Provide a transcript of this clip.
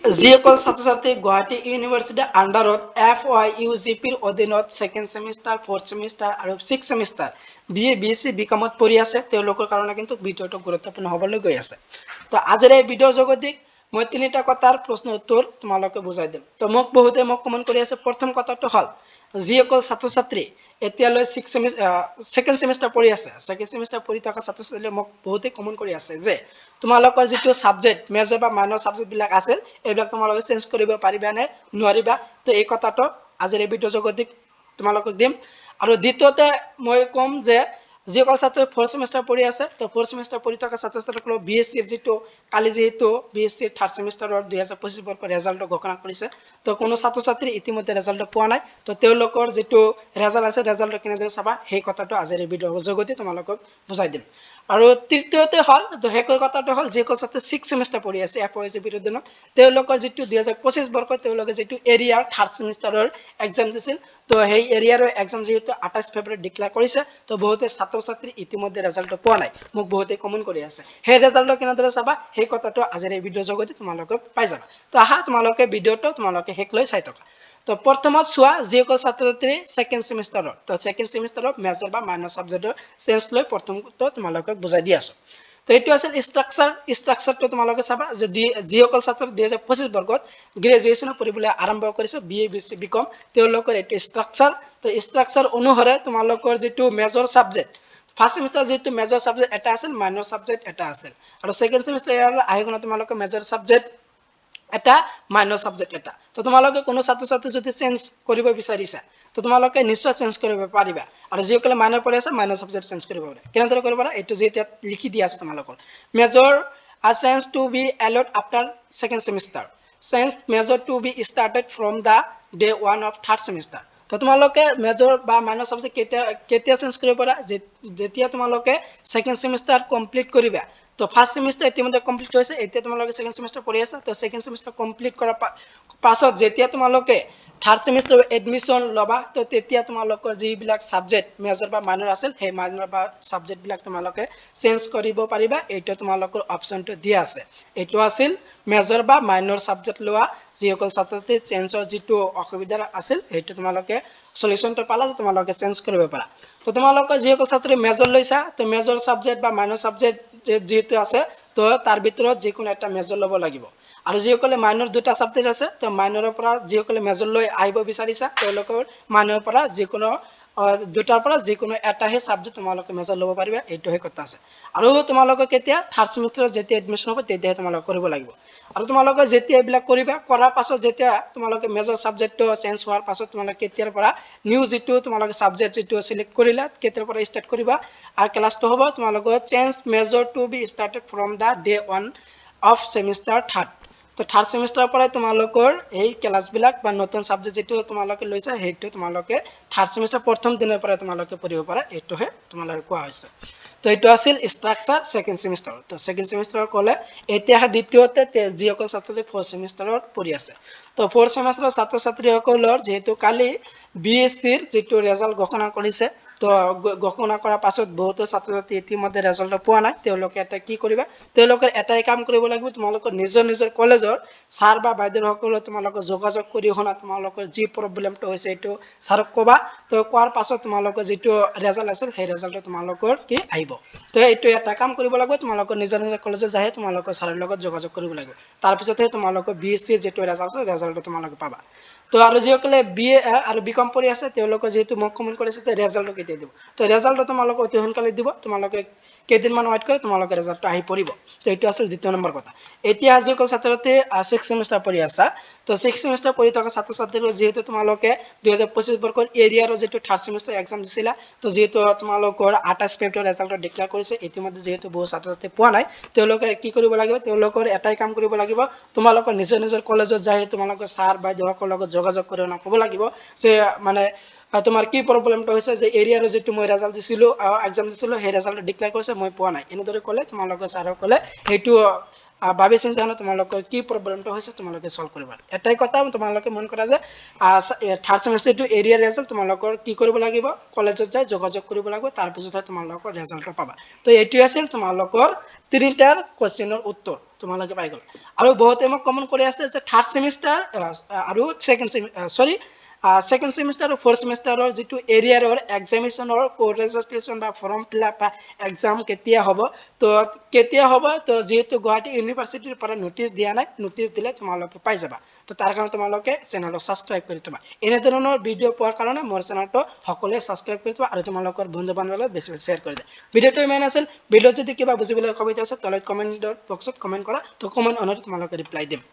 যিসকল ছাত্ৰ ছাত্ৰী গুৱাহাটী ইউনিভাৰ্চিটিৰ আণ্ডাৰত FYUGPৰ অধীনত ছেকেণ্ড ছেমিষ্টাৰ, ফ'ৰ্থ ছেমিষ্টাৰ আৰু ছিক্স ছেমিষ্টাৰ BA, BSc, BComত পঢ়ি আছে তেওঁলোকৰ কাৰণে কিন্তু ভিডিঅ'টো গুৰুত্বপূৰ্ণ হ'বলৈ গৈ আছে। তো আজিৰ এই ভিডিঅ'ৰ যোগেদি মই তিনিটা কথাৰ প্ৰশ্ন উত্তৰ তোমালোকে বুজাই দিম। তো বহুতে কমেণ্ট কৰি আছে। প্ৰথম কথাটো হ'ল যিসকল ছাত্ৰ ছাত্ৰী এতিয়ালৈ ছেকেণ্ড ছেমিষ্টাৰ পঢ়ি আছে, ছেকেণ্ড ছেমিষ্টাৰ পঢ়ি থকা ছাত্ৰ ছাত্ৰীয়ে বহুতে কমেণ্ট কৰি আছে যে তোমালোকৰ যিটো ছাবজেক্ট মেজৰ বা মাইনৰ ছাবজেক্টবিলাক আছিল এইবিলাক তোমালোকে চেঞ্জ কৰিব পাৰিবা নে নোৱাৰিবা। তো এই কথাটো আজিৰ এই ভিডিঅ'ৰ যোগেদি তোমালোকক দিম। আৰু দ্বিতীয়তে মই ক'ম যে যিসকল ছাত্ৰই ফ'ৰ্থ ছেমিষ্টাৰ পঢ়ি আছে, তো ফ'ৰ্থ ছেমিষ্টাৰ পঢ়ি থকা ছাত্ৰ ছাত্ৰীসকলক BScৰ যিটো কালি যিহেতু BScৰ থাৰ্ড ছেমিষ্টাৰৰ 2025 বৰ্ষৰ ৰেজাল্টটো ঘোষণা কৰিছে, তো কোনো ছাত্ৰ ছাত্ৰী ইতিমধ্যে ৰেজাল্টটো পোৱা নাই। তো তেওঁলোকৰ যিটো ৰেজাল্ট আছে ৰেজাল্টটো কেনেদৰে চাবা সেই কথাটো আজিৰ এই ভিডিঅ'ৰ যোগেদি তোমালোকক বুজাই দিম। আৰু তৃতীয়তে হ'ল সেই কথাটো হ'ল যিসকল ছাত্ৰী ছিক্স ছেমিষ্টাৰ পঢ়ি আছে FYUGPৰ অধীনত তেওঁলোকৰ যিটো 2025 বৰ্ষত তেওঁলোকে যিটো এৰিয়াৰ থাৰ্ড ছেমিষ্টাৰৰ এক্সাম দিছিল, তো সেই এৰিয়াৰৰ এক্সাম যিহেতু 28 ফেব্ৰুৱাৰীত ডিক্লেয়াৰ কৰিছে, তো বহুতে ছাত্ৰ ছাত্ৰী ইতিমধ্যে ৰেজাল্টটো পোৱা নাই, বহুতে কমেণ্ট কৰি আছে। সেই ৰেজাল্টটো কেনেদৰে চাবা সেই কথাটো আজিৰ এই ভিডিঅ'ৰ যোগেদি তোমালোকে পাই যাবা। তো আহা তোমালোকে ভিডিঅ'টো তোমালোকে শেষলৈ চাই থকা। তো প্ৰথমত চোৱা যিসকল ছাত্ৰ ছাত্ৰী ছেকেণ্ড ছেমিষ্টাৰৰ, তো ছেকেণ্ড ছেমিষ্টাৰত মেজৰ বা মাইনৰ ছাবজেক্টৰ চেঞ্জ লৈ প্ৰথমটো তোমালোকে বুজাই দি আছো। তো এইটো আছিল ষ্ট্ৰাকচাৰটো তোমালোকে চাবা যে যিসকল ছাত্ৰ 2025 বৰ্গত গ্ৰেজুৱেশ্যন পঢ়িবলৈ আৰম্ভ কৰিছে BA, BC, BCom তেওঁলোকৰ এইটো ষ্ট্ৰাকচাৰ। তো ষ্ট্ৰাকচাৰ অনুসাৰে তোমালোকৰ যিটো মেজৰ ছাবজেক্ট ফাৰ্ষ্ট ছেমিষ্টাৰ যিটো মেজৰ ছাবজেক্ট এটা আছিল, মাইনৰ ছাবজেক্ট এটা আছিল, আৰু ছেকেণ্ড ছেমিষ্টাৰ আহি গ'লে তোমালোকৰ মেজৰ ছাবজেক্ট এটা, মাইনৰ ছাবজেক্ট এটা। তো তোমালোকে কোনো ছাত্ৰ ছাত্ৰী যদি চেঞ্জ কৰিব বিচাৰিছা তো তোমালোকে নিশ্চয় চেঞ্জ কৰিব পাৰিবা। আৰু যিসকলে মাইনৰ পঢ়ি আছে মাইনৰ ছাবজেক্ট চেঞ্জ কৰিব পাৰে। কেনেদৰে কৰিব পাৰে এইটো যি এতিয়া লিখি দিয়া আছে তোমালোকৰ major are changed to be allowed after second semester. Since major to be started from the day one of third semester. তো তোমালোকে মেজৰ বা মাইনৰ ছাবজেক্ট কেতিয়া চেঞ্জ কৰিব পাৰা যেতিয়া তোমালোকে ছেকেণ্ড ছেমিষ্টাৰ কমপ্লিট কৰিবা। তো ফাৰ্ষ্ট ছেমিষ্টাৰ ইতিমধ্যে কমপ্লিট হৈছে, এতিয়া তোমালোকে ছেকেণ্ড ছেমিষ্টাৰ পঢ়ি আছা। তো ছেকেণ্ড ছেমিষ্টাৰ কমপ্লিট কৰাৰ পাছত যেতিয়া তোমালোকে থাৰ্ড ছেমিষ্টাৰ এডমিশ্যন ল'বা, তো তেতিয়া তোমালোকৰ যিবিলাক ছাবজেক্ট মেজৰ বা মাইনৰ আছিল সেই মাইনৰ বা ছাবজেক্টবিলাক তোমালোকে চেঞ্জ কৰিব পাৰিবা। এইটো তোমালোকৰ অপশ্যনটো দিয়া আছে। এইটো আছিল মেজৰ বা মাইনৰ ছাবজেক্ট লোৱা যিসকল ছাত্ৰ ছাত্ৰী চেঞ্জৰ যিটো অসুবিধা আছিল সেইটো তোমালোকে সলিউশ্যনটো পালা যে তোমালোকে চেঞ্জ কৰিব পাৰা। তো তোমালোকে যিসকল ছাত্ৰী মেজৰ লৈছা, তো মেজৰ ছাবজেক্ট বা মাইনৰ ছাবজেক্ট যিহেতু আছে, তো তাৰ ভিতৰত যিকোনো এটা মেজৰ ল'ব লাগিব। আৰু যিসকলে মাইনৰ দুটা ছাবজেক্ট আছে, তো মাইনৰৰ পৰা যিসকলে মেজৰ লৈ আহিব বিচাৰিছা তেওঁলোকৰ মাইনৰ পৰা যিকোনো দুটাৰ পৰা যিকোনো এটাহে ছাবজেক্ট তোমালোকে মেজৰ ল'ব পাৰিবা। এইটোহে কথা আছে। আৰু তোমালোকে কেতিয়া থাৰ্ড ছেমিষ্টাৰত যেতিয়া এডমিশ্যন হ'ব তেতিয়াহে তোমালোকে কৰিব লাগিব। আৰু তোমালোকে যেতিয়া এইবিলাক কৰিবা কৰাৰ পাছত যেতিয়া তোমালোকে মেজৰ ছাবজেক্টটো চেঞ্জ হোৱাৰ পাছত তোমালোকে কেতিয়াৰ পৰা নিউ যিটো তোমালোকে ছাবজেক্ট যিটো চিলেক্ট কৰিলা কেতিয়াৰ পৰা ষ্টাৰ্ট কৰিবা আৰু ক্লাছটো হ'ব তোমালোকৰ change major to be started from the day one of semester third. তো থাৰ্ড ছেমিষ্টাৰৰ পৰাই তোমালোকৰ এই ক্লাছবিলাক বা নতুন ছাবজেক্ট যিটো তোমালোকে লৈছা সেইটো তোমালোকে থাৰ্ড ছেমিষ্টাৰ প্ৰথম দিনৰ পৰাই তোমালোকে পঢ়িব পাৰা। এইটোহে তোমালোকে কোৱা হৈছে। তো এইটো আছিল ষ্ট্ৰাকচাৰ ছেকেণ্ড ছেমিষ্টাৰ। তো ছেকেণ্ড ছেমিষ্টাৰ ক'লে এতিয়া দ্বিতীয়তে যিসকল ছাত্ৰ ছাত্ৰী ফ'ৰ্থ ছেমিষ্টাৰত পঢ়ি আছে, তো ফ'ৰ্থ ছেমিষ্টাৰৰ ছাত্ৰ ছাত্ৰীসকলৰ যিহেতু কালি BScৰ যিটো ৰেজাল্ট ঘোষণা কৰিছে, তো ঘোষণা কৰাৰ পাছত বহুতো ছাত্ৰ ছাত্ৰী ইতিমধ্যে ৰেজাল্টটো পোৱা নাই। তেওঁলোকে এটা কি কৰিবা, তেওঁলোকে এটাই কাম কৰিব লাগিব, তোমালোকৰ নিজৰ নিজৰ কলেজৰ ছাৰ বা বাইদেউসকলে তোমালোকে যোগাযোগ কৰি শুনা তোমালোকৰ যি প্ৰব্লেমটো হৈছে এইটো ছাৰক ক'বা। তো কোৱাৰ পাছত তোমালোকৰ যিটো ৰেজাল্ট আছিল সেই ৰেজাল্টটো তোমালোকৰ কি আহিব। তো এইটো এটা কাম কৰিব লাগিব, তোমালোকৰ নিজৰ নিজৰ কলেজত যাই তোমালোকৰ ছাৰৰ লগত যোগাযোগ কৰিব লাগিব। তাৰপিছতহে তোমালোকৰ BScৰ যিটো ৰেজাল্ট আছে ৰেজাল্টটো তোমালোকে পাবা। তো আৰু যিসকলে BA আৰু BCom পঢ়ি আছে তেওঁলোকে যিহেতু মোক কমেণ্ট কৰিছে যে ৰেজাল্টটো কেতিয়া দিব, তো ৰেজাল্টটো তোমালোকে অতি সোনকালে দিব। তোমালোকে কেইদিনমান ৱেইট কৰি তোমালোকে ৰেজাল্টটো আহি পৰিব। তো এইটো আছিল দ্বিতীয় নম্বৰ কথা। এতিয়া যিসকল ছাত্ৰ ছাত্ৰী ছিক্স ছেমিষ্টাৰ পঢ়ি আছা, তো ছিক্স ছেমিষ্টাৰ পঢ়ি থকা ছাত্ৰ ছাত্ৰীৰ যিহেতু তোমালোকে 2025 বৰ্ষৰ এৰিয়াৰৰ যিটো থাৰ্ড ছেমিষ্টাৰ এক্সাম দিছিলা, তো যিহেতু তোমালোকৰ 28 ফেব্ৰুৱাৰী ৰেজাল্টটো ডিক্লেয়াৰ কৰিছে, ইতিমধ্যে যিহেতু বহু ছাত্ৰ ছাত্ৰী পোৱা নাই তেওঁলোকে কি কৰিব লাগিব, তেওঁলোকৰ এটাই কাম কৰিব লাগিব, তোমালোকৰ নিজৰ নিজৰ কলেজত যাই তোমালোকৰ ছাৰ বাইদেউসকলৰ লগত যোগাযোগ কৰি ক'ব লাগিব যে মানে তোমাৰ কি প্ৰব্লেমটো হৈছে যে এৰিয়াৰ যিটো মই ৰেজাল্ট দিছিলোঁ এক্সাম দিছিলোঁ সেই ৰেজাল্টটো ডিক্লেয়াৰ কৰিছে মই পোৱা নাই। এনেদৰে ক'লে তোমালোকৰ ছাৰসকলে সেইটো ভাবি চিন্তা তোমালোকৰ কি প্ৰব্লেমটো হৈছে তোমালোকে সলভ কৰিবা। এটাই কথা তোমালোকে মন কৰা যে থাৰ্ড ছেমিষ্টাৰটো এৰিয়াৰ ৰেজাল্ট তোমালোকৰ কি কৰিব লাগিব, কলেজত যাই যোগাযোগ কৰিব লাগিব, তাৰপিছতহে তোমালোকৰ ৰেজাল্টটো পাবা। তো এইটোৱে আছিল তোমালোকৰ তিনিটাৰ কুৱেশ্যনৰ উত্তৰ। তো তোমালোকে পাই গ'লা আৰু বহুতে মোক কমেন্ট কৰি আছে যে থাৰ্ড সেমিষ্টাৰ আৰু সেকেন্ড সেমিষ্টাৰ আৰু ফ'ৰ্থ সেমিষ্টাৰৰ যিটো এৰিয়াৰৰ এক্সামিনেশ্যনৰ কোড ৰেজিষ্ট্ৰেশ্যন বা ফৰ্ম ফিল আপ বা এক্সাম কেতিয়া হ'ব তো যিহেতু গুৱাহাটী ইউনিভাৰ্চিটিৰ পৰা নোটিছ দিয়া নাই নোটিছ দিলে তোমালোকে পাই যাবা তো তাৰ কাৰণে তোমালোকে চেনেলটো ছাবস্ক্ৰাইব কৰি থবা এনেধৰণৰ ভিডিঅ' পোৱাৰ কাৰণে মোৰ চেনেলটো সকলোৱে ছাবস্ক্ৰাইব কৰি থবা আৰু তোমালোকৰ বন্ধু বান্ধৱীলৈ বেছি শ্বেয়াৰ কৰি দিয়া ভিডিঅ'টো ইমান আছিল ভিডিঅ'ত যদি কিবা বুজিবলৈ অসুবিধা আছে তলত কমেণ্ট বক্সত কমেণ্ট কৰা তো কমেণ্ট অনুসৰি তোমালোকে ৰিপ্লাই দিম